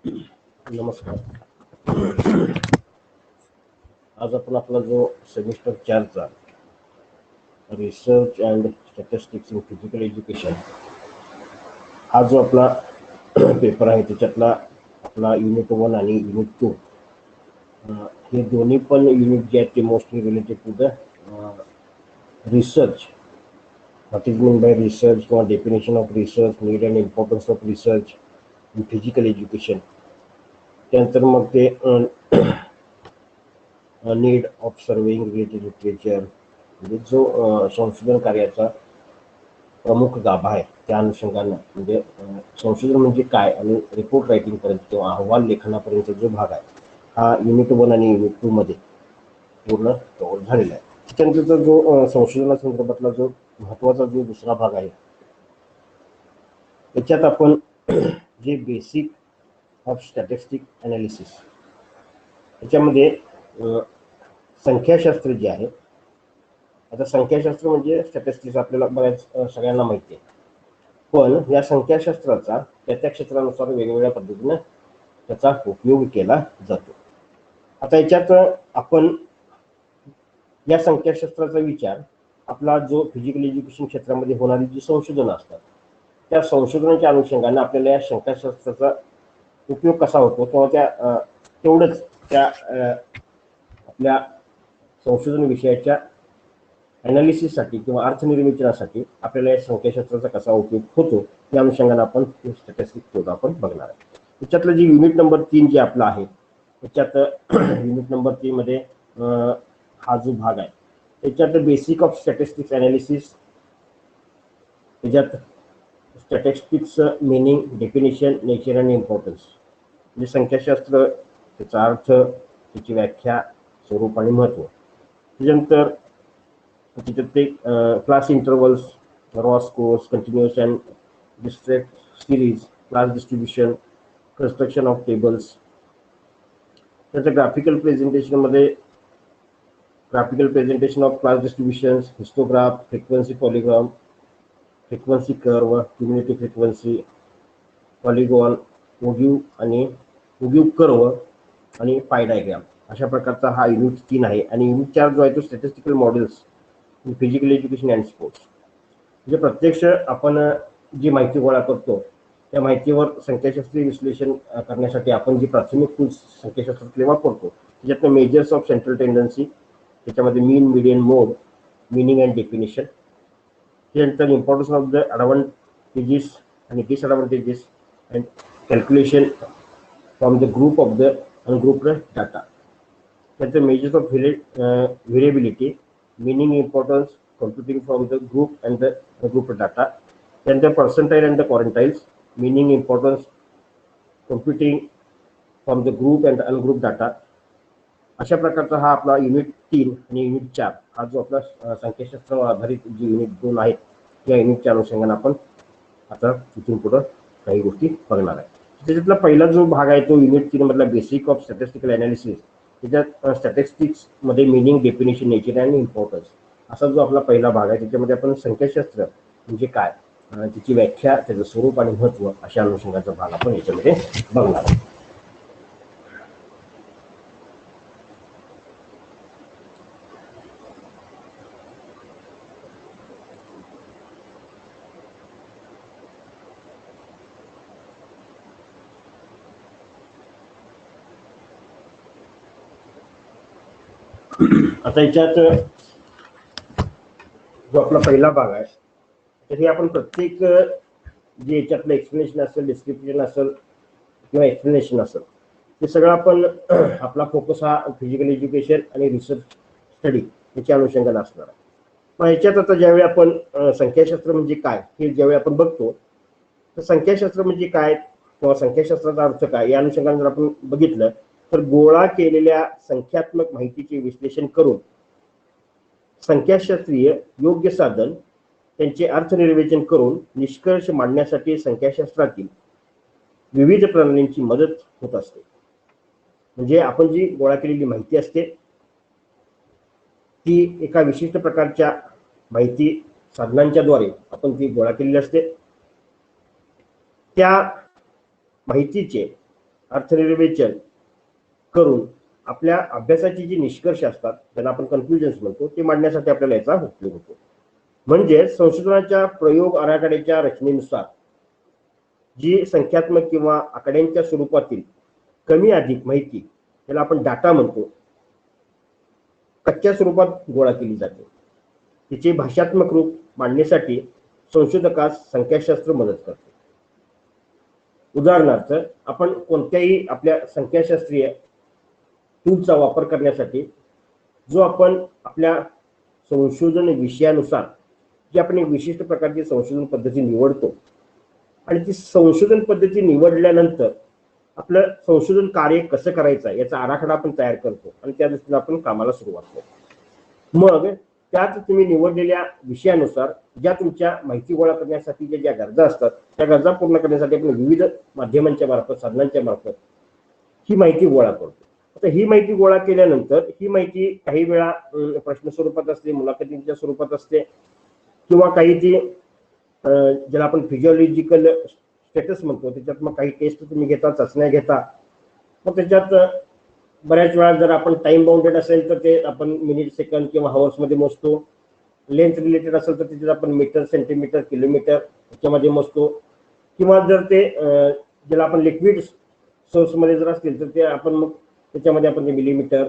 नमस्कार. आज आपण आपला जो सेमिस्टर 4चा research and statistics in physical education हा जो आपला पेपर आहे त्याच्यातला आपला युनिट 1 आणि युनिट 2 हे दोन्ही पण युनिट जे आहेत ते mostly related to the research. What is mean by research किंवा definition of research, need and importance of research in physical education. त्यानंतर मग ते need of surveying related literature, म्हणजे जो संशोधन कार्याचा प्रमुख गाभा आहे त्या अनुषंगानं, म्हणजे संशोधन म्हणजे काय आणि रिपोर्ट रायटिंग पर्यंत किंवा अहवाल लेखनापर्यंत जो भाग आहे हा युनिट 1 आणि युनिट 2 मध्ये पूर्ण कव्हर झालेला आहे. त्यानंतरचा जो संशोधनासंदर्भातला जो महत्वाचा जो दुसरा भाग आहे त्याच्यात आपण जे बेसिक ऑफ स्टॅटिस्टिक अनालिसिस, त्याच्यामध्ये संख्याशास्त्र जे आहे, आता संख्याशास्त्र म्हणजे स्टॅटिस्टिक्स आपल्याला बऱ्याच सगळ्यांना माहिती आहे, पण या संख्याशास्त्राचा त्या क्षेत्रानुसार वेगवेगळ्या पद्धतीने त्याचा उपयोग केला जातो. आता याच्यात आपण या संख्याशास्त्राचा विचार आपला जो फिजिकल एज्युकेशन क्षेत्रामध्ये होणारी जी संशोधनं असतात त्या संशोधनाच्या अनुषंगाने आपल्याला या संख्याशास्त्राचा उपयोग कसा होतो किंवा त्या तेवढंच त्या आपल्या संशोधन विषयाच्या ॲनालिसिससाठी किंवा अर्थनिर्मितीसाठी आपल्याला या संख्याशास्त्राचा कसा उपयोग होतो या अनुषंगाने आपण स्टॅटिस्टिक्स तेवढं आपण बघणार आहे. त्याच्यातलं जे युनिट नंबर 3 जे आपलं आहे त्याच्यात युनिट नंबर 3 मध्ये हा जो भाग आहे त्याच्यात बेसिक ऑफ स्टॅटिस्टिक्स अनालिसिस, त्याच्यात statistics meaning, definition, nature and importance, म्हणजे संख्याशास्त्र, त्याचा अर्थ, त्याची व्याख्या, स्वरूप आणि महत्त्व. त्याच्यानंतर त्याच्यात ते class intervals, raw scores, continuous and discrete series, class distribution, construction of tables. त्याचं ग्राफिकल प्रेझेंटेशनमध्ये graphical presentation of class distributions, histograph, frequency polygram, frequency curve, cumulative frequency, polygon, ogive curve आणि पाय डायग्राम, अशा प्रकारचा हा unit 3 आहे. आणि unit 4 जो आहे तो statistical models in physical education and sports, म्हणजे प्रत्यक्ष आपण जी माहिती गोळा करतो त्या माहितीवर संख्याशास्त्रीय विश्लेषण करण्यासाठी आपण जी प्राथमिक टूल्स संख्याशास्त्रातले वापरतो त्याच्यातनं मेजर्स ऑफ सेंट्रल टेंडन्सी, त्याच्यामध्ये mean, median, mode, meaning and definition, त्यानंतर इम्पॉर्टन्स ऑफ द ॲडव्हान्टेजेस आणि disadvantages and calculation from the group of the ungrouped data, त्यानंतर measures of variability, meaning, importance, computing from the group and the group data, then the percentile and the quartiles, meaning, importance, computing from the group and the ungrouped data. अशा प्रकारचा हा आपला unit 3 आणि unit 4 हा जो आपला संख्याशास्त्र आधारित जे युनिट 2 आहेत त्या युनिटच्या अनुषंगाने आपण आता तिथून पुढे काही गोष्टी बघणार आहे. त्याच्यातला पहिला जो भाग आहे तो युनिट 3 मधला बेसिक ऑफ स्टॅटिस्टिकल अनालिसिस, त्याच्यात स्टॅटिस्टिक्स मध्ये meaning, definition, nature and importance असा जो आपला पहिला भाग आहे त्याच्यामध्ये आपण संख्याशास्त्र म्हणजे काय, त्याची व्याख्या, त्याचं स्वरूप आणि महत्त्व अशा अनुषंगाचा भाग आपण याच्यामध्ये बघणार आहोत. आता याच्यात जो आपला पहिला भाग आहे तर हे आपण प्रत्येक जे याच्यातलं एक्सप्लेनेशन असेल, डिस्क्रिप्शन असेल किंवा एक्सप्लेनेशन असेल ते सगळं आपण आपला फोकस हा फिजिकल एज्युकेशन आणि रिसर्च स्टडी याच्या अनुषंगाने असणार आहे. मग ह्याच्यात आता ज्यावेळी आपण संख्याशास्त्र म्हणजे काय हे ज्यावेळी आपण बघतो तर संख्याशास्त्र म्हणजे काय किंवा संख्याशास्त्राचा अर्थ काय या अनुषंगाने जर आपण बघितलं तर गोळा केलेल्या संख्यात्मक माहितीचे विश्लेषण करून संख्याशास्त्रीय योग्य साधन त्यांचे अर्थनिर्वेचन करून निष्कर्ष मांडण्यासाठी संख्याशास्त्रातील विविध प्रणालींची मदत होत असते. म्हणजे आपण जी गोळा केलेली माहिती असते ती एका विशिष्ट प्रकारच्या माहिती साधनांच्या द्वारे आपण ती गोळा केलेली असते. त्या माहितीचे अर्थनिर्वेचन करून आपल्या अभ्यासाची जी निष्कर्ष असतात ज्याला आपण कन्क्लुजन्स म्हणतो ते मांडण्यासाठी आपल्याला याचा उपयोग होतो. म्हणजे संशोधनाच्या प्रयोग आराखड्याच्या रचनेनुसार जी संख्यात्मक किंवा आकड्यांच्या स्वरूपातील कमी अधिक माहिती ज्याला आपण डाटा म्हणतो कच्च्या स्वरूपात गोळा केली जाते. तिचे भाषात्मक रूप मांडण्यासाठी संशोधकास संख्याशास्त्र मदत करते. उदाहरणार्थ आपण कोणत्याही आपल्या संख्याशास्त्रीय टूलचा वापर करण्यासाठी जो आपण आपल्या संशोधन विषयानुसार जी आपण एक विशिष्ट प्रकारची संशोधन पद्धती निवडतो आणि ती संशोधन पद्धती निवडल्यानंतर आपलं संशोधन कार्य कसं करायचं याचा आराखडा आपण तयार करतो आणि त्या दृष्टीने आपण कामाला सुरुवात करतो. मग त्यात तुम्ही निवडलेल्या विषयानुसार ज्या तुमच्या माहिती गोळा करण्यासाठी ज्या गरजा असतात त्या गरजा पूर्ण करण्यासाठी आपण विविध माध्यमांच्या मार्फत साधनांच्या मार्फत ही माहिती गोळा करतो. आता ही माहिती गोळा केल्यानंतर ही माहिती काही वेळा प्रश्न स्वरूपात असते, मुलाखतींच्या स्वरूपात असते किंवा काही ती ज्याला आपण फिजिओलॉजिकल स्टेटस म्हणतो त्याच्यात मग काही टेस्ट तुम्ही घेता, चाचण्या घेता. मग त्याच्यात बऱ्याच वेळा जर आपण टाइम बाउंडेड असेल तर ते आपण मिनिट सेकंद किंवा हवर्समध्ये मोजतो. लेंथ रिलेटेड असेल तर त्याच्यात आपण मीटर सेंटीमीटर किलोमीटर याच्यामध्ये मोजतो. किंवा जर ते ज्याला आपण लिक्विड सोर्समध्ये जर असतील तर ते आपण मग त्याच्यामध्ये आपण ते मिलीमीटर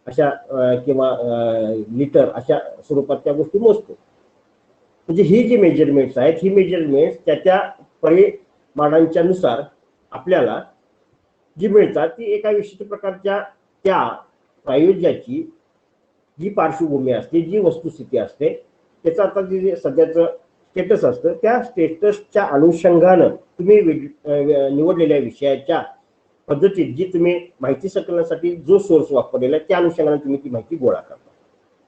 अशा किंवा लिटर अशा स्वरूपात त्या गोष्टी मोजतो. म्हणजे ही जी मेजरमेंट्स आहेत ही मेजरमेंट्स त्या परिमाणांच्या नुसार आपल्याला जी मिळतात ती एका विशिष्ट प्रकारच्या त्या प्रायोज्याची जी पार्श्वभूमी असते, जी वस्तुस्थिती असते, त्याचं आता जे सध्याचं स्टेटस असतं त्या स्टेटसच्या अनुषंगानं तुम्ही निवडलेल्या विषयाच्या पद्धतीत जी तुम्ही माहिती संकलनासाठी जो सोर्स वापरलेला आहे त्या अनुषंगाने तुम्ही ती माहिती गोळा करता.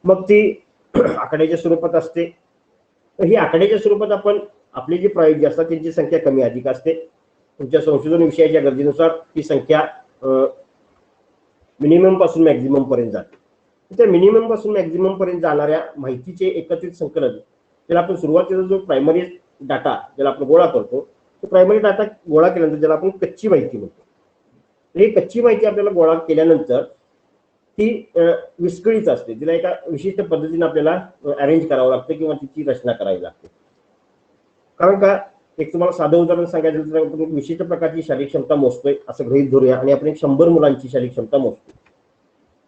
मग ती आकड्याच्या स्वरूपात असते. तर ही आकड्याच्या स्वरूपात आपण आपले जे प्रायोज्य असतात त्यांची संख्या कमी अधिक असते. तुमच्या संशोधन विषयाच्या गरजेनुसार ती संख्या मिनिमम पासून मॅक्झिमम पर्यंत जाते. त्या मिनिमम पासून मॅक्झिमम पर्यंत जाणाऱ्या माहितीचे एकत्रित संकलन त्याला आपण सुरुवातीला जो प्रायमरी डाटा ज्याला आपण गोळा करतो तो प्रायमरी डाटा गोळा केल्यानंतर ज्याला आपण कच्ची माहिती म्हणतो. ही कच्ची माहिती आपल्याला गोळा केल्यानंतर ती विस्कळीत असते. तिला एका विशिष्ट पद्धतीने आपल्याला अरेंज करावं लागतं किंवा तिची रचना करावी लागते. कारण का एक तुम्हाला साधं उदाहरण सांगायचं तर आपण एक विशिष्ट प्रकारची शारीरिक क्षमता मोजतोय असं गृहीत धरूया आणि आपण एक 100 मुलांची शारीरिक क्षमता मोजतो.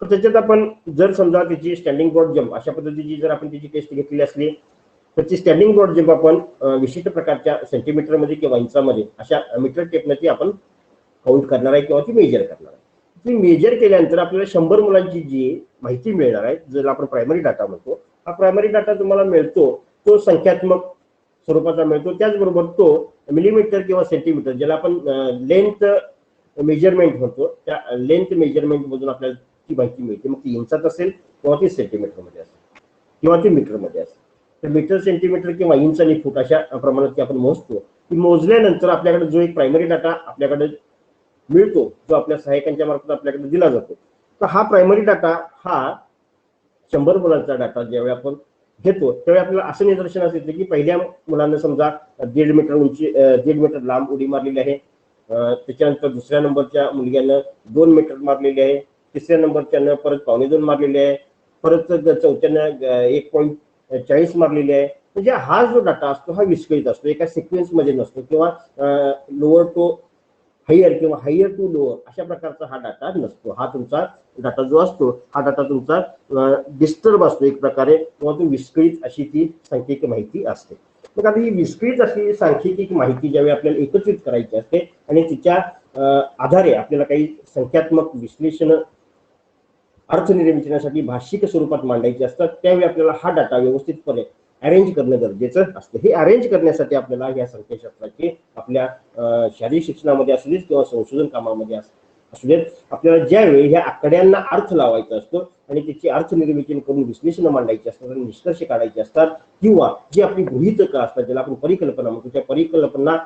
तर त्याच्यात आपण जर समजा त्याची स्टँडिंग ब्रॉड जंप अशा पद्धतीची जर आपण त्याची टेस्ट घेतली असली तर ती स्टँडिंग ब्रॉड जंप आपण विशिष्ट प्रकारच्या सेंटीमीटरमध्ये किंवा इंचामध्ये अशा मीटर टेपने ती आपण काउंट करणार आहे किंवा ती मेजर करणार आहे. ती मेजर केल्यानंतर आपल्याला 100 मुलांची जी माहिती मिळणार आहे ज्याला आपण प्रायमरी डाटा म्हणतो हा प्रायमरी डाटा तुम्हाला मिळतो तो संख्यात्मक स्वरूपाचा मिळतो. त्याचबरोबर तो मिलीमीटर किंवा सेंटीमीटर ज्याला आपण लेंथ मेजरमेंट म्हणतो त्या लेंथ मेजरमेंट मधून आपल्याला ती माहिती मिळते. मग ती इंचात असेल किंवा ती सेंटीमीटरमध्ये असेल किंवा ती मीटरमध्ये असेल. तर मीटर सेंटीमीटर किंवा इंच आणि फूट अशा प्रमाणात ती आपण मोजतो. ती मोजल्यानंतर आपल्याकडे जो एक प्रायमरी डाटा आपल्याकडे मिळतो जो आपल्या सहाय्यकांच्या मार्फत आपल्याकडे दिला जातो. तर हा प्रायमरी डाटा हा 100 मुलांचा डाटा ज्यावेळी आपण घेतो त्यावेळी आपल्याला असं निदर्शनास येतं की पहिल्या मुलांना समजा 1.5 मीटर उंची 1.5 मीटर लांब उडी मारलेली आहे. त्याच्यानंतर दुसऱ्या नंबरच्या मुलग्यानं 2 मीटर मारलेली आहे. तिसऱ्या नंबरच्यानं परत 2.25 मारलेली आहे. परत चौथ्यानं 1.40 मारलेली आहे. म्हणजे हा जो डाटा असतो हा विस्कळीत असतो एका सिक्वेन्स मध्ये नसतो किंवा लोअर टू हायर किंवा हायर टू लोअर अशा प्रकारचा हा डाटा नसतो. हा तुमचा डाटा जो असतो हा डाटा तुमचा डिस्टर्ब असतो एक प्रकारे किंवा तो विस्कळीत अशी ती सांख्यिकी माहिती असते. मग आता ही विस्कळीत अशी सांख्यिकी माहिती ज्यावेळी आपल्याला एकत्रित करायची असते आणि तिच्या आधारे आपल्याला काही संख्यात्मक विश्लेषण अर्थनिर्मितीसाठी भाषिक स्वरूपात मांडायचे असतात त्यावेळी आपल्याला हा डाटा व्यवस्थितपणे अरेंज करणं गरजेचं असतं. हे अरेंज करण्यासाठी आपल्याला या संख्याशास्त्राची आपल्या शारीरिक शिक्षणामध्ये असू देत किंवा संशोधन कामामध्ये असू देत आपल्याला ज्यावेळी ह्या आकड्यांना अर्थ लावायचा असतो आणि त्याची अर्थनिर्मिती करून विश्लेषण मांडायची असतात आणि निष्कर्ष काढायचे असतात किंवा जी आपली गृहीतकं असतात ज्याला आपण परिकल्पना म्हणतो त्या परिकल्पना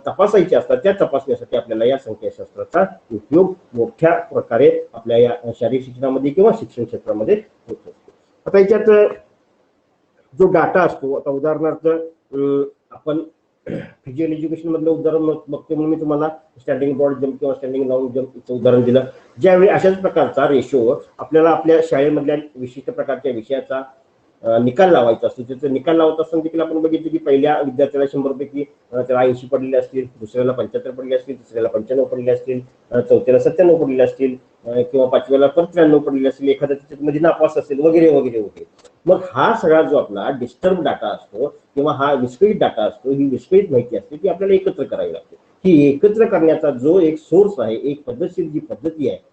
तपासायच्या असतात त्या तपासण्यासाठी आपल्याला या संख्याशास्त्राचा उपयोग मोठ्या प्रकारे आपल्या या शारीरिक शिक्षणामध्ये किंवा शिक्षण क्षेत्रामध्ये होत असतो. आता याच्यात जो डाटा असतो आता उदाहरणार्थ आपण फिजिकल एज्युकेशन मधलं उदाहरण बघतो म्हणून मी तुम्हाला स्टँडिंग ब्रॉड जम्प किंवा स्टँडिंग लॉंग जम्पचं उदाहरण दिलं. ज्यावेळी अशाच प्रकारचा रेशो आपल्याला आपल्या शाळेमधल्या विशिष्ट प्रकारच्या विषयाचा निकाल लावायचा असतो. त्याचा निकाल लावत असताना देखील आपण बघितलं की पहिल्या विद्यार्थ्याला 100 पैकी त्याला 80 पडलेले असतील, दुसऱ्याला 75 पडले असतील, तिसऱ्याला 95 पडले असतील, चौथ्याला 97 पडलेले असतील, किंवा पाचव्याला 93 पडलेले असतील, एखाद्या त्याच्यामध्ये नापास असेल वगैरे वगैरे वगैरे. मग हा सगळा जो आपला डिस्टर्ब डाटा असतो किंवा हा विस्कळीत डाटा असतो, ही विस्कळीत माहिती असते ती आपल्याला एकत्र करावी लागते. ही एकत्र करण्याचा जो एक सोर्स आहे, एक पद्धतशीर जी पद्धती आहे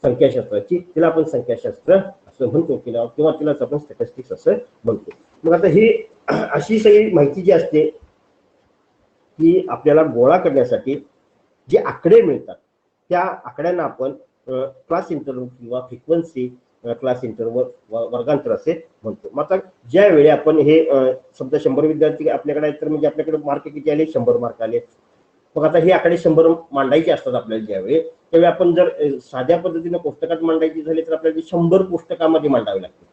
संख्याशास्त्राची, तिला आपण संख्याशास्त्र असं म्हणतो किंवा तिलाच आपण स्टॅटिस्टिक्स असं म्हणतो. मग आता ही अशी सगळी माहिती जी असते की आपल्याला गोळा करण्यासाठी जे आकडे मिळतात त्या आकड्यांना आपण क्लास इंटरव्हल किंवा फ्रिक्वेन्सी क्लास इंटरव्हल वर्गांतर असे म्हणतो. मग आता ज्या वेळी आपण हे समजा 100 विद्यार्थी आपल्याकडे आहेत तर म्हणजे आपल्याकडे मार्क किती आले, 100 मार्क आले. मग आता हे आकडे 100 मांडायचे असतात आपल्याला ज्यावेळी, त्यावेळी आपण जर साध्या पद्धतीने पुस्तकात मांडायची झाली तर आपल्याला 100 पुस्तकामध्ये मांडावे लागते.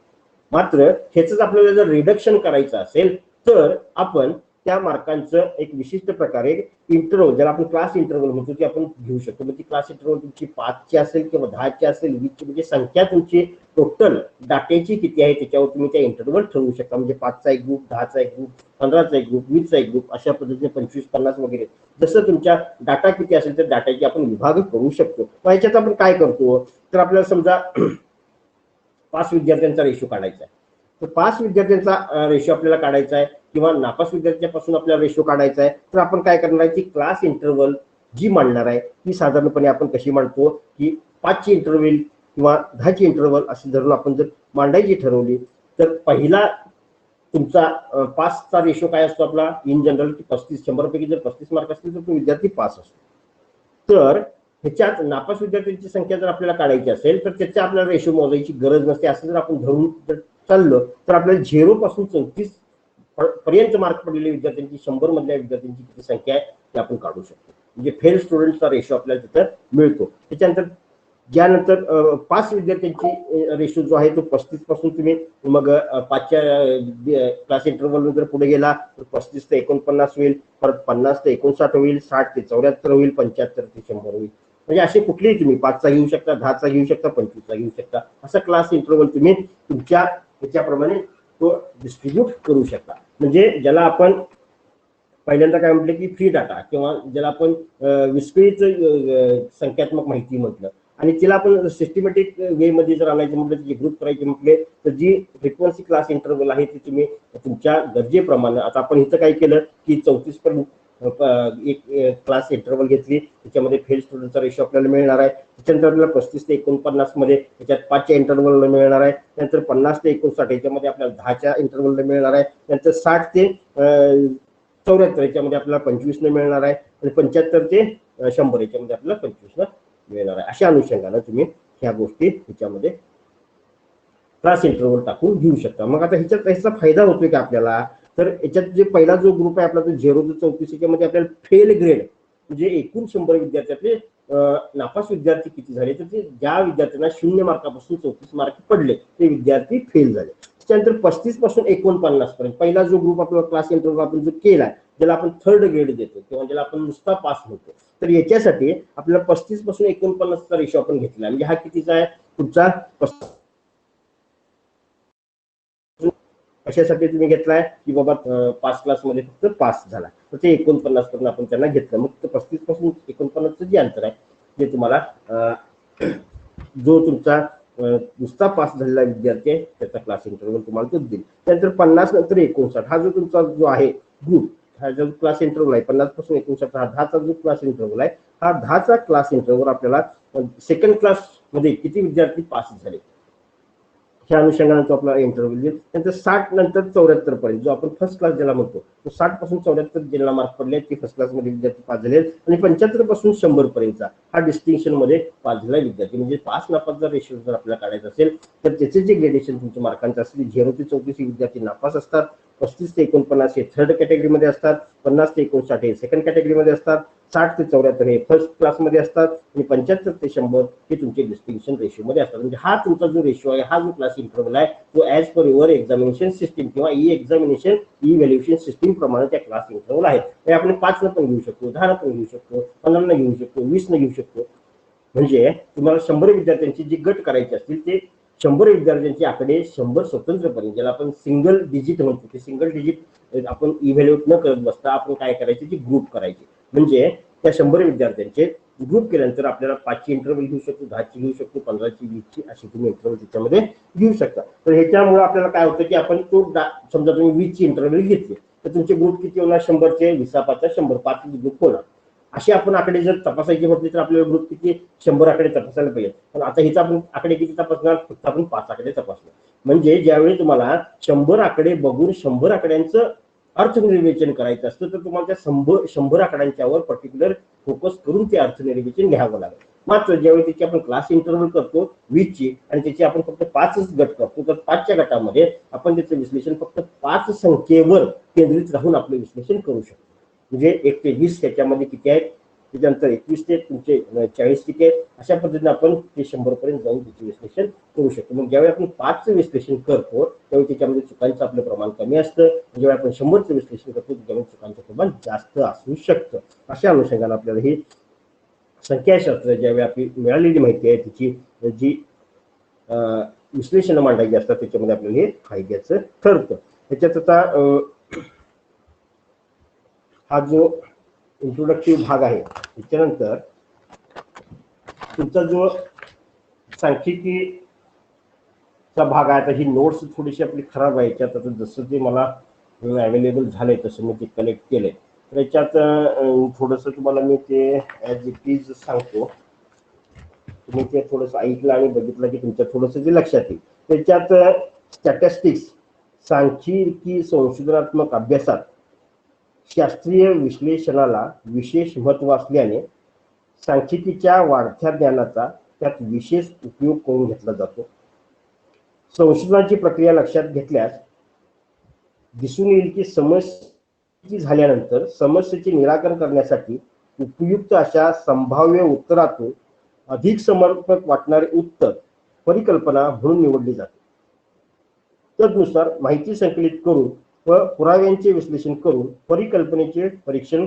मात्र ह्याच आपल्याला जर रिडक्शन करायचं असेल तर आपण त्या मार्कांचं एक विशिष्ट प्रकारे इंटरव्हल, ज्याला आपण क्लास इंटरव्हल म्हणतो, ते आपण घेऊ शकतो. म्हणजे क्लास इंटरव्हल तुमची 5ची असेल किंवा 10ची असेल, 20ची, म्हणजे संख्या तुमची टोटल डाटेची किती आहे त्याच्यावर तुम्ही त्या इंटरव्हल ठरवू शकता. म्हणजे 5चा एक ग्रुप, 10चा एक ग्रुप, 15चा एक ग्रुप, 20चा एक ग्रुप, अशा पद्धतीने 25, 50 वगैरे जसं तुमच्या डाटा किती असेल तर डाटाची आपण विभाग करू शकतो. ह्याच्यात आपण काय करतो तर आपल्याला समजा 5 विद्यार्थ्यांचा रेशो काढायचा आहे, तर 5 विद्यार्थ्यांचा रेशो आपल्याला काढायचा आहे किंवा नापास विद्यार्थ्यापासून आपल्याला रेशो काढायचा आहे, तर आपण काय करणार आहे की क्लास इंटरव्हल जी मांडणार आहे ती साधारणपणे आपण कशी मांडतो की 5ची इंटरव्हल किंवा 10ची इंटरव्हल अशी धरून आपण जर मांडायची ठरवली तर पहिला तुमचा 5चा रेशो काय असतो आपला इन जनरल की 35. 100 पैकी जर 35 मार्क असतील तर तो विद्यार्थी पास असतो. तर ह्याच्यात नापास विद्यार्थ्यांची संख्या जर आपल्याला काढायची असेल तर त्याच्या आपल्याला रेशो मोजायची गरज नसते. असं जर आपण धरून जर चाललो तर आपल्याला 0 पासून 34 पर्यंत मार्क पडलेल्या विद्यार्थ्यांची 100 मधल्या विद्यार्थ्यांची किती संख्या आहे ते आपण काढू शकतो. म्हणजे फेल स्टुडंटचा रेशो आपल्याला तिथं मिळतो. त्याच्यानंतर ज्यानंतर 5 विद्यार्थ्यांची रेशो जो आहे तो 35 पासून तुम्ही मग 5च्या क्लास इंटरव्हल जर पुढे गेला तर 35 ते 49 होईल, परत 50 ते 59 होईल, 60 ते 74 होईल, 75 ते 100 होईल. म्हणजे असे कुठलेही तुम्ही 5चा घेऊ शकता, 10चा घेऊ शकता, 25चा घेऊ शकता. असा क्लास इंटरव्हल तुम्ही तुमच्या ह्याच्याप्रमाणे तो डिस्ट्रीब्यूट करू शकता. म्हणजे ज्याला आपण पहिल्यांदा काय म्हटलं की फ्री डाटा किंवा ज्याला आपण विस्कळीत संख्यात्मक माहिती म्हटलं, आणि तिला आपण सिस्टमॅटिक वे मध्ये जर आणायचं म्हटलं, त्याची ग्रुप करायचे म्हटले तर जी फ्रिक्वेन्सी क्लास इंटरव्हल आहे ती तुम्ही तुमच्या गरजेप्रमाणे, आता आपण इथं काय केलं की 34 पर्यंत एक क्लास इंटरव्हल घेतली, त्याच्यामध्ये फेल स्टुडंटचा रेशो आपल्याला मिळणार आहे. त्याच्यानंतर आपल्याला 35 ते 49 मध्ये त्याच्यात 5च्या इंटरव्हलला मिळणार आहे. त्यानंतर 50 ते 59 याच्यामध्ये आपल्याला 10च्या इंटरव्हलला मिळणार आहे. त्यानंतर 60 ते 74 याच्यामध्ये आपल्याला 25 न मिळणार आहे. आणि 75 ते 100 याच्यामध्ये आपल्याला 25 न मिळणार आहे. अशा अनुषंगाने तुम्ही ह्या गोष्टी ह्याच्यामध्ये क्लास इंटरव्हल टाकून घेऊ शकता. मग आता ह्याचा फायदा होतोय का आपल्याला, तर याच्यात जे पहिला जो ग्रुप आहे आपला तो 0 ते 34 याच्यामध्ये आपल्याला फेल ग्रेड म्हणजे एकूण 100 विद्यार्थ्यातले नापास विद्यार्थी किती झाले, तर ते ज्या विद्यार्थ्यांना 0 मार्कापासून 34 मार्क पडले ते विद्यार्थी फेल झाले. त्यानंतर 35 पासून 49 पर्यंत पहिला जो ग्रुप आपला क्लास इंटरव्हल आपण जो केला, ज्याला आपण थर्ड ग्रेड देतो किंवा ज्याला आपण नुसता पास म्हणतो, तर याच्यासाठी आपल्याला 35 पासून 49चा रेशो आपण घेतला. म्हणजे हा कितीचा आहे तुमचा, कशासाठी तुम्ही घेतलाय की बाबा 5 क्लासमध्ये फक्त पास झाला, तर ते 49 पर्यंत आपण त्यांना घेतलं. मग 35 पासून 49चं जे अंतर आहे ते तुम्हाला जो तुमचा नुसता पास झालेला विद्यार्थी आहे त्याचा क्लास इंटरव्हल तुम्हाला तो देईल. त्यानंतर 50 नंतर 59 हा जो तुमचा जो आहे ग्रुप, हा जो क्लास इंटरव्हल आहे 50 पासून 59 हा 10चा जो क्लास इंटरव्हल आहे, हा 10चा क्लास इंटरव्हल आपल्याला सेकंड क्लास मध्ये किती विद्यार्थी पास झाले ह्या अनुषंगाने तो आपला इंटरव्ह्यू देईल. त्यानंतर 60 नंतर 74 पर्यंत जो आपण फर्स्ट क्लास ज्याला म्हणतो, तो 60 पासून 74 ज्यांना मार्क पडले ते फर्स्ट क्लास मध्ये विद्यार्थी पास झाले. आणि 75 पासून 100 पर्यंतचा हा डिस्टिंक्शन मध्ये पास झालेला विद्यार्थी, म्हणजे पास नापासचा रेशो जर आपल्याला काढायचा असेल तर त्याचे जे ग्रेडेशन तुमच्या मार्कांचे असतील 0 ते 34 विद्यार्थी नापास असतात, 35 ते 49 हे थर्ड कॅटेगरीमध्ये असतात, 50 ते 59 हे सेकंड कॅटेगरीमध्ये असतात, 60 ते 74 हे फर्स्ट क्लासमध्ये असतात आणि 75 ते 100 हे तुमचे डिस्टिंक्शन रेशिओमध्ये असतात. म्हणजे हा तुमचा जो रेशिओ आहे, हा जो क्लास इंटरव्हल आहे, तो as per your examination system किंवा e examination e valuation system प्रमाणे त्या क्लास इंटरव्हल आहे. हे आपण 5 न पण घेऊ शकतो, 10 न पण घेऊ शकतो, 15 न घेऊ शकतो, 20 न घेऊ शकतो. म्हणजे तुम्हाला 100 विद्यार्थ्यांची जी गट करायची असतील ते 100 विद्यार्थ्यांचे आकडे 100 स्वतंत्रपणे, ज्याला आपण सिंगल डिजिट म्हणतो, ते सिंगल डिजिट आपण इव्हॅल्युएट न करत बसता आपण काय करायचे, ती ग्रुप करायचे. म्हणजे त्या 100 विद्यार्थ्यांचे ग्रुप केल्यानंतर आपल्याला 5ची इंटरव्हल घेऊ शकतो, 10ची घेऊ शकतो, 15ची, 20ची अशी तुम्ही इंटरव्हल त्याच्यामध्ये घेऊ शकता. तर ह्याच्यामुळे आपल्याला काय होतं की आपण तो समजा तुम्ही 20ची इंटरव्हल घेतली तर तुमचे ग्रुप किती होणार, 100चे 20 5 100 5 ग्रुप होणार. असे आपण आकडे जर तपासायचे म्हटले तर आपल्याला ग्रुप किती 100 आकडे तपासायला पाहिजे. पण आता हिचा आपण आकडे किती तपासणार, फक्त आपण 5 आकडे तपासणार. म्हणजे ज्यावेळी तुम्हाला 100 आकडे बघून 100 आकड्यांचं अर्थनिर्वेचन करायचं असतं तर तुम्हाला त्या 100 आकड्यांच्यावर पर्टिक्युलर फोकस करून ते अर्थनिर्वेचन घ्यावं लागेल. मात्र ज्यावेळी त्याची आपण क्लास इंटरव्हल करतो 20ची आणि त्याची आपण फक्त 5च गट करतो, तर 5च्या गटामध्ये आपण त्याचं विश्लेषण फक्त 5 संख्येवर केंद्रित राहून आपलं विश्लेषण करू शकतो. म्हणजे 1 ते 20 त्याच्यामध्ये किती आहेत, त्याच्यानंतर 21 ते तुमचे 40 किती आहेत, अशा पद्धतीने आपण ते 100 पर्यंत जाऊन त्याचे विश्लेषण करू शकतो. मग ज्यावेळी आपण 5चं विश्लेषण करतो त्यावेळी त्याच्यामध्ये चुकांचं आपलं प्रमाण कमी असतं, ज्यावेळी आपण 100चं विश्लेषण करतो त्याच्यामध्ये चुकांचं प्रमाण जास्त असू शकतं. अशा अनुषंगाने आपल्याला ही संख्याशास्त्र ज्यावेळी आपली मिळालेली माहिती आहे त्याची जी विश्लेषण मांडायची असतात त्याच्यामध्ये आपल्याला हे फायद्याचं ठरतं. त्याच्यात आता हा जो इंट्रोडक्टिव्ह भाग आहे त्याच्यानंतर तुमचा जो सांख्यिकीचा भाग आहे, आता ही नोट्स थोडीशी आपली खराब आहे याच्यात. आता जसं ते मला अवेलेबल झाले तसं मी ते कलेक्ट केले. तर याच्यात थोडंसं तुम्हाला मी ते ॲज इट इज सांगतो, तुम्ही ते थोडंसं ऐकलं आणि बघितलं की तुमच्या थोडंसं ते लक्षात येईल. त्याच्यात स्टॅटिस्टिक्स सांख्यिकी संशोधनात्मक अभ्यासात शास्त्रीय विश्लेषणाला विशेष महत्त्व असल्याने सांख्यिकीच्या वाढत्या ज्ञानाचा त्यात विशेष उपयोग करून घेतला जातो. संशोधनाची प्रक्रिया लक्षात घेतल्यास दिसून येईल की समस्या झाल्यानंतर समस्येचे निराकरण करण्यासाठी उपयुक्त अशा संभाव्य उत्तरातून अधिक समर्पक वाटणारे उत्तर परिकल्पना म्हणून निवडली जाते. तदनुसार माहिती संकलित करून व पुराव्यांचे विश्लेषण करून परिकल्पनेचे परीक्षण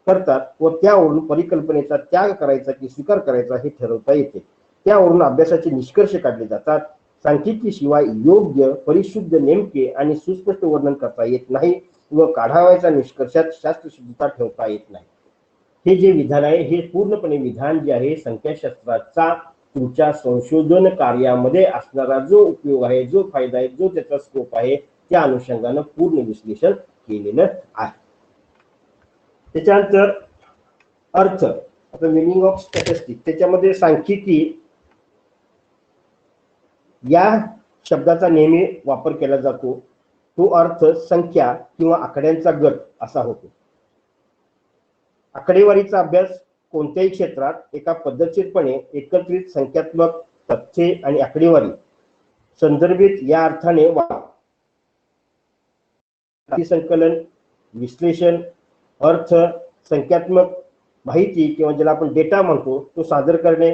करतात व त्यावरून परिकल्पनेचा त्याग करायचा की स्वीकार करायचा हे ठरवता येते. त्यावरून अभ्यासाचे निष्कर्ष काढले जातात. सांख्यिकीशिवाय योग्य परिशुद्ध नेमके आणि सुस्पष्ट वर्णन करता येत नाही व काढावयाच्या निष्कर्षात शास्त्रशुद्धता ठेवता येत नाही. हे जे विधान आहे हे पूर्णपणे विधान जे आहे संख्याशास्त्राचा तुमच्या संशोधन कार्यामध्ये असणारा जो उपयोग आहे, जो फायदा आहे, जो त्याचा स्कोप आहे त्या अनुषंगाने पूर्ण विश्लेषण केलेलं आहे. त्याच्यानंतर अर्थ, आता मिनिंग ऑफ स्टॅटिस्टिक्स, त्याच्यामध्ये सांख्यिकी या शब्दाचा नेहमी वापर केला जातो. तो अर्थ संख्या किंवा आकड्यांचा गट असा होतो. आकडेवारीचा अभ्यास कोणत्याही क्षेत्रात एका पद्धतशीरपणे एकत्रित संख्यात्मक तथ्ये आणि आकडेवारी संदर्भित या अर्थाने संकलन, विश्लेषण, अर्थ, संख्यात्मक माहिती किंवा ज्याला आपण डेटा म्हणतो तो सादर करणे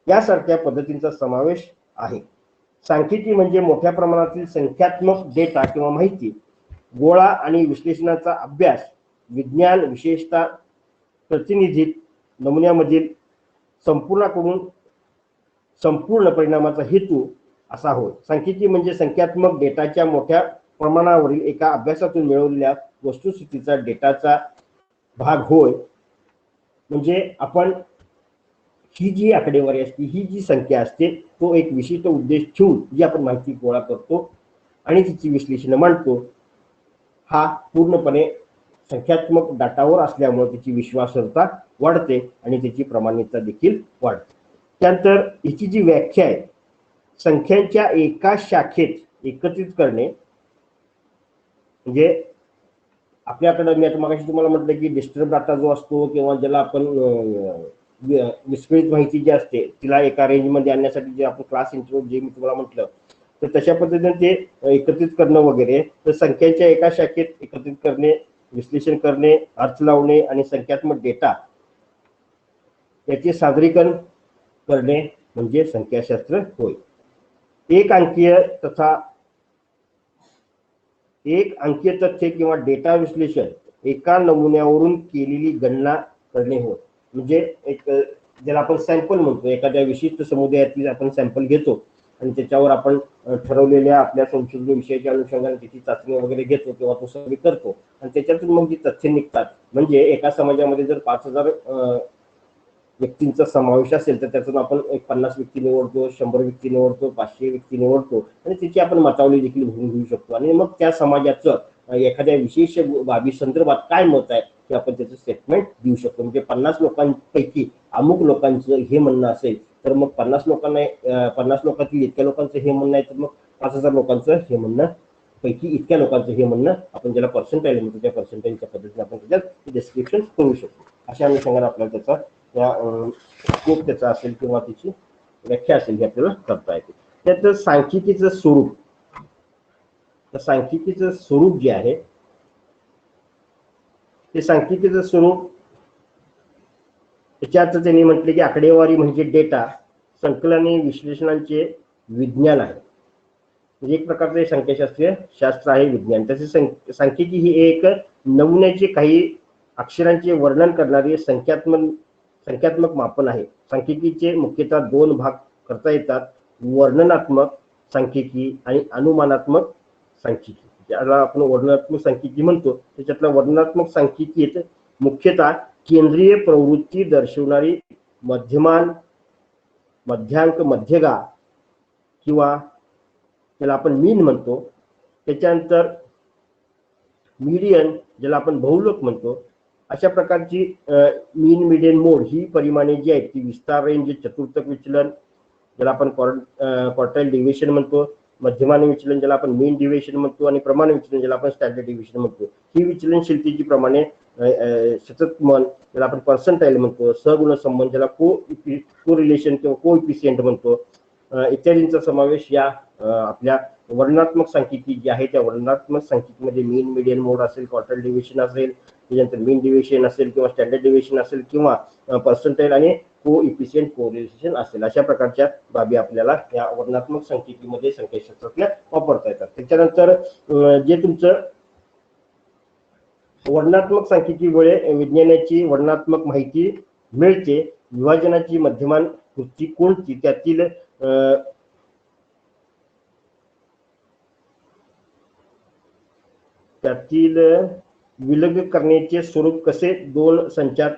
यासारख्या पद्धतींचा समावेश आहे. सांख्यिकी म्हणजे मोठ्या प्रमाणातील संख्यात्मक डेटा किंवा माहिती गोळा आणि विश्लेषणाचा अभ्यास. विज्ञान विशेषतः प्रतिनिधित नमुन्यामधील संपूर्ण परिणामाचा हेतू असा होय. सांख्यिकी म्हणजे संख्यात्मक डेटाच्या मोठ्या प्रमाणावरील एका अभ्यासातून मिळवलेल्या वस्तुस्थितीचा डेटाचा भाग होय. म्हणजे आपण ही जी आकडेवारी असते, ही जी संख्या असते, तो एक विशिष्ट उद्देश ठेवून जी आपण माहिती गोळा करतो आणि तिची विश्लेषण मांडतो, हा पूर्णपणे संख्यात्मक डाटावर असल्यामुळे त्याची विश्वासार्हता वाढते आणि त्याची प्रामाणिकता देखील वाढते. त्यानंतर हिची जी व्याख्या आहे, संख्यांच्या एका शाखेत एकत्रित करणे, म्हणजे आपल्याकडे मी आता मगाशी तुम्हाला म्हटलं की डिस्टर्ब डाटा जो असतो किंवा ज्याला आपण विस्कळीत माहिती जी असते तिला एका रेंजमध्ये आणण्यासाठी जे आपण क्लास इंटरव्ह्यू जे मी तुम्हाला म्हटलं तर तशा पद्धतीने ते एकत्रित करणं वगैरे, तर संख्यांच्या एका शाखेत एकत्रित करणे, विश्लेषण करणे, अर्थ लावणे आणि संख्यात्मक डेटा याचे सादरीकरण करणे म्हणजे संख्याशास्त्र होय. एक अंकीय तथ्य किंवा डेटा विश्लेषण एका नमुन्यावरून केलेली गणना करणे होय. म्हणजे एक ज्याला आपण सॅम्पल म्हणतो, एखाद्या विशिष्ट समुदायातील आपण सॅम्पल घेतो आणि त्याच्यावर आपण ठरवलेल्या आपल्या संशोधन विषयाच्या अनुषंगाने त्याची चाचणी वगैरे घेतो किंवा तो सगळी करतो आणि त्याच्यातून मग जी तथ्य निघतात. म्हणजे एका समाजामध्ये जर 5,000 व्यक्तींचा समावेश असेल तर त्यातून आपण एक 50 व्यक्ती निवडतो, 100 व्यक्ती निवडतो, 500 व्यक्ती निवडतो आणि त्याची आपण मतावली देखील भरून घेऊ शकतो आणि मग त्या समाजाचं एखाद्या विशेष बाबी संदर्भात काय मत आहे ते आपण त्याचं स्टेटमेंट देऊ शकतो. म्हणजे 50 लोकांपैकी अमुक लोकांचं हे म्हणणं असेल तर मग 50 लोकांतील इतक्या लोकांचं हे म्हणणं आहे, तर मग 5,000 लोकांचं हे म्हणणं पैकी इतक्या लोकांचं हे म्हणणं, आपण ज्याला पर्सेंटाईल म्हणतो त्या पर्सेंटाईलच्या पद्धतीने आपण त्याच्यात डिस्क्रिप्शन करू शकतो. अशा अनुषंगाने आपल्याला त्याचा स्कोप त्याचा असेल किंवा त्याची व्याख्या असेल हे आपल्याला करता येते. त्यात सांख्यिकीचं स्वरूप, तर सांख्यिकीचं स्वरूप जे आहे ते सांख्यिकीचं स्वरूप त्याच्यात त्यांनी म्हटले की आकडेवारी म्हणजे डेटा संकलने विश्लेषणांचे विज्ञान आहे. म्हणजे एक प्रकारचे संख्याशास्त्रीय शास्त्र आहे, विज्ञान. तसे सांख्यिकी ही एक नमुन्याचे काही अक्षरांचे वर्णन करणारे संख्यात्मक मापन आहे. सांख्यिकीचे मुख्यतः 2 भाग करता येतात, वर्णनात्मक सांख्यिकी आणि अनुमानात्मक सांख्यिकी. ज्याला आपण वर्णनात्मक सांख्यिकी म्हणतो त्याच्यातला वर्णनात्मक सांख्यिकीत मुख्यतः केंद्रीय प्रवृत्ती दर्शवणारी मध्यमान, मध्यांक, मध्यगा किंवा ज्याला आपण मीन म्हणतो, त्याच्यानंतर मीडियन ज्याला आपण बहुलोक म्हणतो, अशा प्रकारची मीन, मीडियन, मोड ही परिमाणे जी आहेत ती विस्तार, रेंज, चतुर्थक विचलन ज्याला आपण क्वार्टाईल डिव्हिएशन म्हणतो, मध्यमान विचलन ज्याला आपण मीन डिव्हिएशन म्हणतो आणि प्रमाण विचलन ज्याला आपण स्टँडर्ड डिव्हिएशन म्हणतो, ही विचलनशीलतेची प्रमाणे शतकमान ज्याला आपण पर्सेंटाईल म्हणतो, सहगुण संबंध ज्याला को रिलेशन किंवा को इफिशियंट म्हणतो, इत्यादींचा समावेश या आपल्या वर्णनात्मक सांख्यिकी जी आहे त्या वर्णनात्मक सांख्यिकीमध्ये मीन, मीडियन, मोड असेल, क्वार्टाईल डिव्हिएशन असेल, त्याच्यानंतर मीन डिव्हिएशन असेल किंवा स्टँडर्ड डिव्हिएशन असेल किंवा पर्सेंटाईल आणि को इफिशियंट कोरिलेशन असेल, अशा प्रकारच्या बाबी आपल्याला या वर्णनात्मक सांख्यिकीमध्ये संख्याशास्त्रातल्या वापरता येतात. त्याच्यानंतर जे तुमचं वर्णनात्मक सांख्यिकीमुळे विज्ञानाची वर्णनात्मक माहिती मिळते, विभाजनाची मध्यमान कृती कोणती, त्यातील विलग करण्याचे स्वरूप कसे, 2 संचात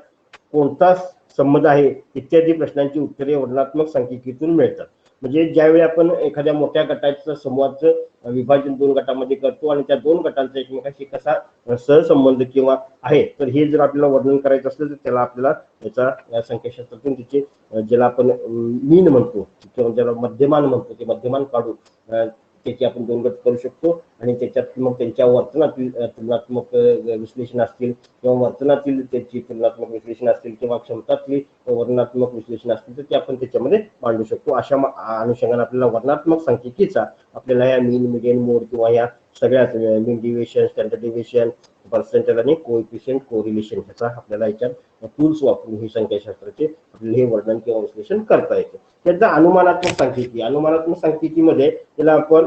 कोणता संबंध आहे इत्यादी प्रश्नांची उत्तरे वर्णनात्मक सांख्यिकीतून मिळतात. म्हणजे ज्यावेळी आपण एखाद्या मोठ्या गटाचं समूहाचं विभाजन 2 गटामध्ये करतो आणि त्या 2 गटांचा एकमेकांशी कसा सहसंबंध किंवा आहे, तर हे जर आपल्याला वर्णन करायचं असलं तर त्याला आपल्याला त्याचा या संख्याशास्त्रातून तिचे ज्याला आपण मीन म्हणतो किंवा ज्याला मध्यमान म्हणतो ते मध्यमान काढून त्याची आपण 2 गट करू शकतो आणि त्याच्यात मग त्यांच्या वर्तनातील तुलनात्मक विश्लेषण असतील किंवा वर्तनातील त्याची तुलनात्मक विश्लेषण असतील किंवा क्षमतातली वर्णनात्मक विश्लेषण असतील तर ते आपण त्याच्यामध्ये मांडू शकतो. अशा अनुषंगाने आपल्याला वर्णनात्मक सांख्यिकीचा आपल्याला या मीन, मीडियन, मोड किंवा या सगळ्याच मीन डिव्हिएशन, स्टँडर्ड डिव्हिएशन, पर्सेंटाईल आणि कोएफिशियंट कोरिलेशन ह्याचा आपल्याला याच्यात टूल्स वापरून ही संख्याशास्त्राचे आपल्याला हे वर्णन किंवा विश्लेषण करता येते. त्याचा अनुमानात्मक सांख्यिकी, अनुमानात्मक सांख्यिकीमध्ये त्याला आपण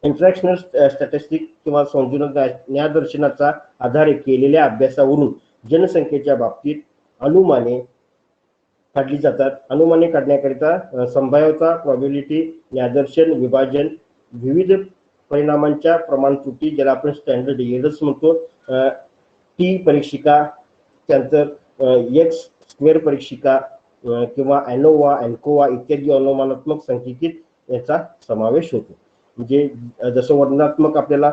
इंटरॅक्शनल स्टॅटिस्टिक किंवा संशोधन आधारे केलेल्या अभ्यासावरून जनसंख्येच्या बाबतीत अनुमाने काढली जातात. अनुमाने काढण्याकरिता संभाव्यता, प्रोबॅबिलिटी, न्यादर्शन, विभाजन, विविध परिणामांच्या प्रमाण त्रुटी ज्याला आपण स्टँडर्ड एरर्स म्हणतो, टी परीक्षिका, त्यानंतर एक्स स्क्वेअर परीक्षिका किंवा एनोवा, एन्कोवा इत्यादी अनुमानात्मक सांख्यिकीत याचा समावेश होतो. म्हणजे जसं वर्णनात्मक आपल्याला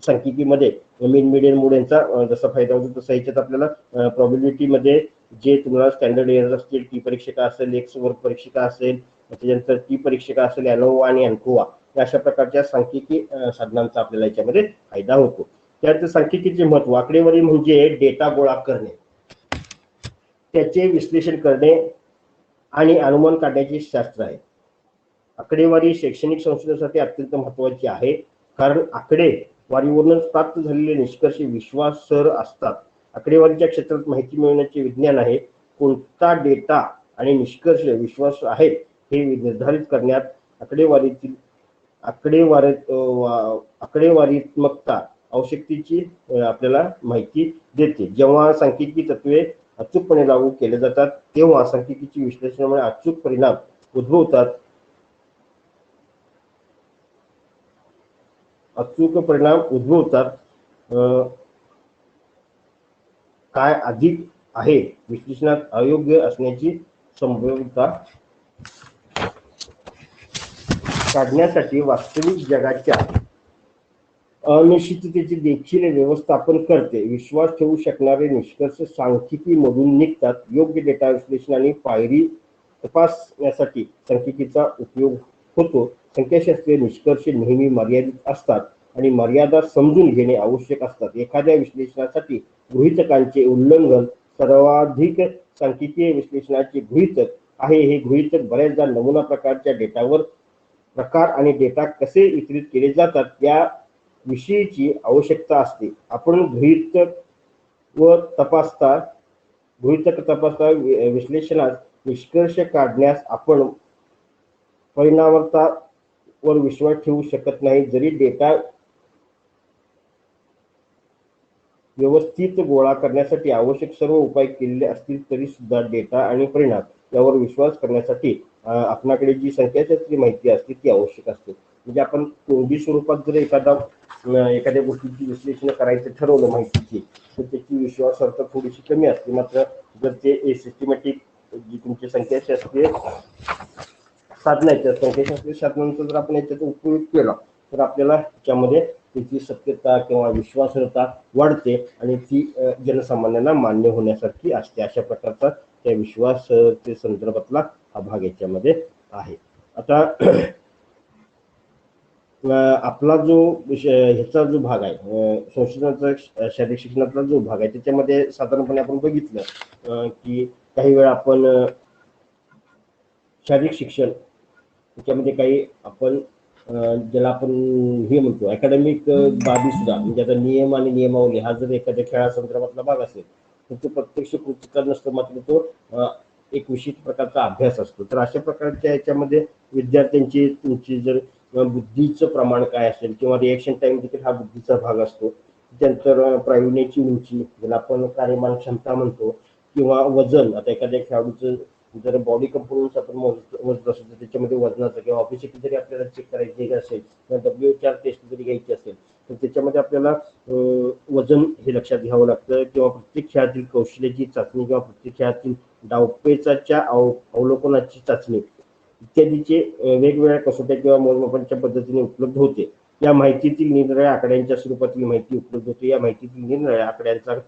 सांख्यिकीमध्ये मीन, मीडियन, मोड यांचा जसा फायदा होतो तसा याच्यात आपल्याला प्रोबॅबिलिटीमध्ये जे तुम्हाला स्टँडर्ड एरर असतील, टी परीक्षिका असेल, एक्स वर्ग परीक्षिका असेल, त्याच्यानंतर टी परीक्षिका असेल, एनोवा आणि एन्कोवा अशा प्रकारच्या सांख्यिकी साधनांचा आपल्याला याच्यामध्ये फायदा होतो. त्यात सांख्यिकीचे महत्व, आकडेवारी म्हणजे डेटा गोळा करणे, त्याचे विश्लेषण करणे आणि अनुमान काढण्याचे शास्त्र आहे. आकडेवारी शैक्षणिक संशोधनासाठी अत्यंत महत्त्वाची आहे, कारण आकडेवारीवरूनच प्राप्त झालेले निष्कर्ष विश्वासार्ह असतात. आकडेवारीच्या क्षेत्रात माहिती मिळवण्याचे विज्ञान आहे. कोणता डेटा आणि निष्कर्ष विश्वास आहेत हे निर्धारित करण्यात आकडेवारीतील आकडेवारीत्मकता आवश्यकतेची आपल्याला माहिती देते. जेव्हा सांख्यिकी तत्वे अचूकपणे लागू केले जातात तेव्हा सांख्यिकीची विश्लेषणामुळे अचूक परिणाम उद्भवतात. काय अधिक आहे विश्लेषणात अयोग्य असण्याची संभाव्यता काढण्यासाठी वास्तविक जगाच्या अनिश्चिततेचे देखील व्यवस्थापन करते. विश्वास ठेवू शकणारे निष्कर्ष सांख्यिकीमधून निघतात. योग्य डेटा विश्लेषण आणि पायरी तपासण्यासाठी सांख्यिकीचा उपयोग होतो. संख्याशास्त्रीय निष्कर्ष नेहमी मर्यादित असतात आणि मर्यादा समजून घेणे आवश्यक असतात. एखाद्या विश्लेषणासाठी गृहीतकांचे उल्लंघन सर्वाधिक सांख्यिकीय विश्लेषणाचे गृहीतक आहे. हे गृहीतक बऱ्याचदा नमुना प्रकारच्या डेटावर प्रकार आणि डेटा कसे वितरित केले जातात या विषयीची आवश्यकता असते. आपण गृहीतक तपासता विश्लेषणात निष्कर्ष काढण्यास आपण परिणामकारकतेवर विश्वास ठेवू शकत नाही. जरी डेटा व्यवस्थित गोळा करण्यासाठी आवश्यक सर्व उपाय केलेले असतील तरी सुद्धा डेटा आणि परिणाम यावर विश्वास करण्यासाठी आपल्याकडे जी संख्याशास्त्रीय माहिती असते ती आवश्यक असते. म्हणजे आपण तोंडी स्वरूपात जर एखाद्या गोष्टीची विश्लेषण करायचं ठरवलं माहितीची तर त्याची विश्वासार्हता थोडीशी कमी असते. मात्र जर ते सिस्टमॅटिक जी तुमची संख्याशास्त्रीय साधनं आहेत त्या संख्याशास्त्रीय साधनांचा जर आपण याच्यात उपयोग केला तर आपल्याला त्याच्यामध्ये त्याची सत्यता किंवा विश्वासार्हता वाढते आणि ती जनसामान्यांना मान्य होण्यासारखी असते. अशा प्रकारचा त्या विश्वास संदर्भातला हा भाग याच्यामध्ये आहे. आता आपला जो ह्याचा जो भाग आहे संशोधनाचा शारीरिक शिक्षणातला जो भाग आहे त्याच्यामध्ये साधारणपणे आपण बघितलं की काही वेळा आपण शारीरिक शिक्षण त्याच्यामध्ये काही आपण ज्याला आपण हे म्हणतो अकॅडमिक बाबी सुद्धा म्हणजे आता नियम आणि नियमावली हा जर एखाद्या खेळासंदर्भातला भाग असेल तर तो प्रत्यक्ष कृतीचा नसतो, मात्र तो एक विशिष्ट प्रकारचा अभ्यास असतो. तर अशा प्रकारच्या याच्यामध्ये विद्यार्थ्यांची तुमची जर बुद्धीचं प्रमाण काय असेल किंवा रिएक्शन टाइम देखील हा बुद्धीचा भाग असतो. त्यानंतर प्रावीण्याची उंची ज्याला आपण कार्यमान क्षमता म्हणतो किंवा वजन. आता एखाद्या खेळाडूचं जर बॉडी कंपोनन्स आपण मोजत असतो तर त्याच्यामध्ये वजनाचं किंवा ऑफिशियल जरी आपल्याला चेक करायची असेल किंवा WHO टेस्ट जरी घ्यायची असेल तर त्याच्यामध्ये आपल्याला वजन हे लक्षात घ्यावं लागतं किंवा प्रत्येक खेळातील कौशल्याची चाचणी किंवा प्रत्येक खेळातील डावपेचाच्या अवलोकनाची चाचणी इत्यादीचे वेगवेगळ्या कसोट्या किंवा मोजमापांच्या पद्धतीने उपलब्ध होते. या माहितीतील निरनिराळ्या आकड्यांच्या स्वरूपातील माहिती उपलब्ध होते. या माहितीतील निरनिराळ्या आकड्यांचा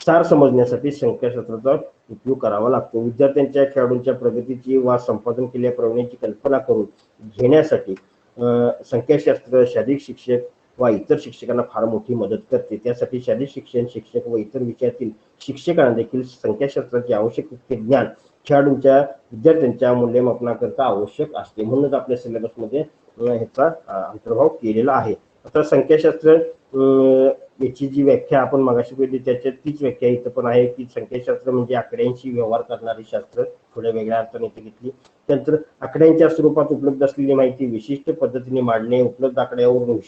सार समजण्यासाठी संख्याशास्त्राचा उपयोग करावा लागतो. विद्यार्थ्यांच्या खेळाडूंच्या प्रगतीची वा संपादन केलेल्या प्रवृत्तीची कल्पना करून घेण्यासाठी संख्याशास्त्र शारीरिक शिक्षक वा इतर शिक्षकांना फार मोठी मदत करते. त्यासाठी शारीरिक शिक्षण शिक्षक व इतर विषयातील शिक्षकांना देखील संख्याशास्त्राचे आवश्यक तितके ज्ञान खेळाडूंच्या विद्यार्थ्यांच्या मूल्यमापनाकरता आवश्यक असते. म्हणूनच आपल्या सिलेबसमध्ये ह्याचा अंतर्भाव केलेला आहे. आता संख्याशास्त्र याची जी व्याख्या आपण मगाशी केली त्याच्यात तीच व्याख्या इथं पण आहे की संख्याशास्त्र म्हणजे आकड्यांशी व्यवहार करणारे शास्त्र. थोड्या वेगळ्या अर्थाने घेतली. त्यानंतर आकड्यांच्या स्वरूपात उपलब्ध असलेली माहिती विशिष्ट पद्धतीने मांडणे, उपलब्ध आकड्यावरून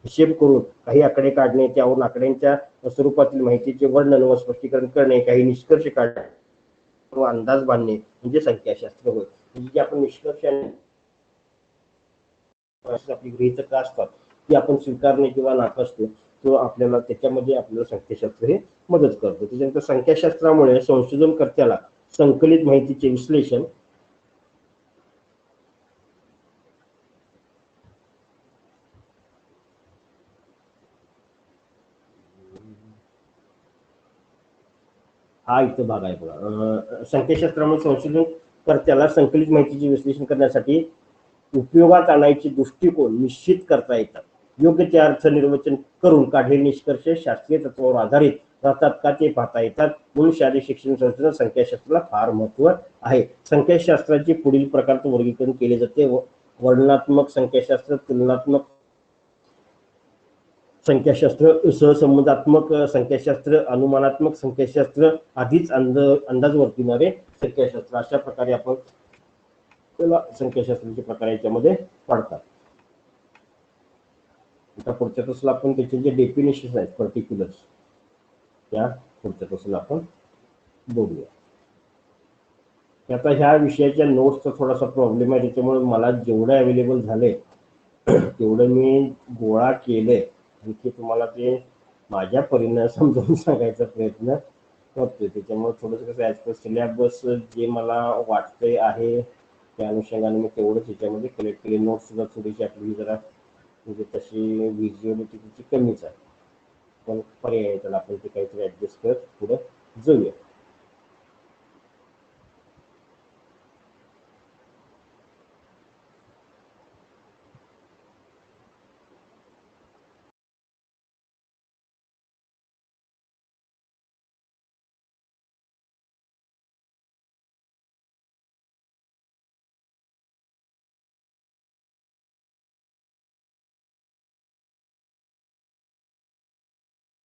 हिशेब करून काही आकडे काढणे, त्यावरून आकड्यांच्या स्वरूपातील माहितीचे वर्णन व स्पष्टीकरण करणे, काही निष्कर्ष काढणे व अंदाज बांधणे म्हणजे संख्याशास्त्र होय. म्हणजे आपण निष्कर्ष आपली गृहीतक असतात ती आपण स्वीकारणे किंवा नाकारतो तो आपल्याला त्याच्यामध्ये आपल्याला संख्याशास्त्र हे मदत करतो. त्याच्यानंतर संख्याशास्त्रामुळे संशोधनकर्त्याला संकलित माहितीचे विश्लेषण हा इथं भाग आहे बघा. संख्याशास्त्रामुळे संशोधनकर्त्याला संकलित माहितीचे विश्लेषण करण्यासाठी उपयोगात आणायचे दृष्टिकोन निश्चित करता येतात. योग्य ते अर्थ निर्वचन करून काढलेले निष्कर्ष शास्त्रीय तत्वावर आधारित जातात का ते पाहता येतात. म्हणून शालेय शिक्षणशास्त्र संख्याशास्त्राला फार महत्व आहे. संख्याशास्त्राचे पुढील प्रकारचं वर्गीकरण केले जाते. वर्णनात्मक संख्याशास्त्र, तुलनात्मक संख्याशास्त्र, सहसंबंधात्मक संख्याशास्त्र, अनुमानात्मक संख्याशास्त्र, आधीच अंदाज वर्तविणारे संख्याशास्त्र. अशा प्रकारे आपण त्याला संख्याशास्त्राचे प्रकार याच्यामध्ये पडतात. आता पुढच्या तासाला आपण त्याचे जे डेफिनेशन आहेत पर्टिक्युलर्स त्या पुढच्या तासाला आपण बघूया. आता ह्या विषयाच्या नोट्सचा थोडासा प्रॉब्लेम आहे, त्याच्यामुळे मला जेवढं अवेलेबल झाले तेवढं मी गोळा केलंय. आणखी तुम्हाला ते माझ्या परीने समजावून सांगायचा प्रयत्न करतोय. त्याच्यामुळे थोडंसं कसं ॲज पर सिलेबस जे मला वाटतंय आहे त्या अनुषंगाने मी तेवढंच याच्यामध्ये कलेक्ट केले. नोट्स सुद्धा थोडीशी आपली जरा म्हणजे तशी व्हिज्युअलिटी तिची कमीच आहे, पण पर्याय त्याला आपण ते काहीतरी ॲडजस्ट करत पुढे जाऊया.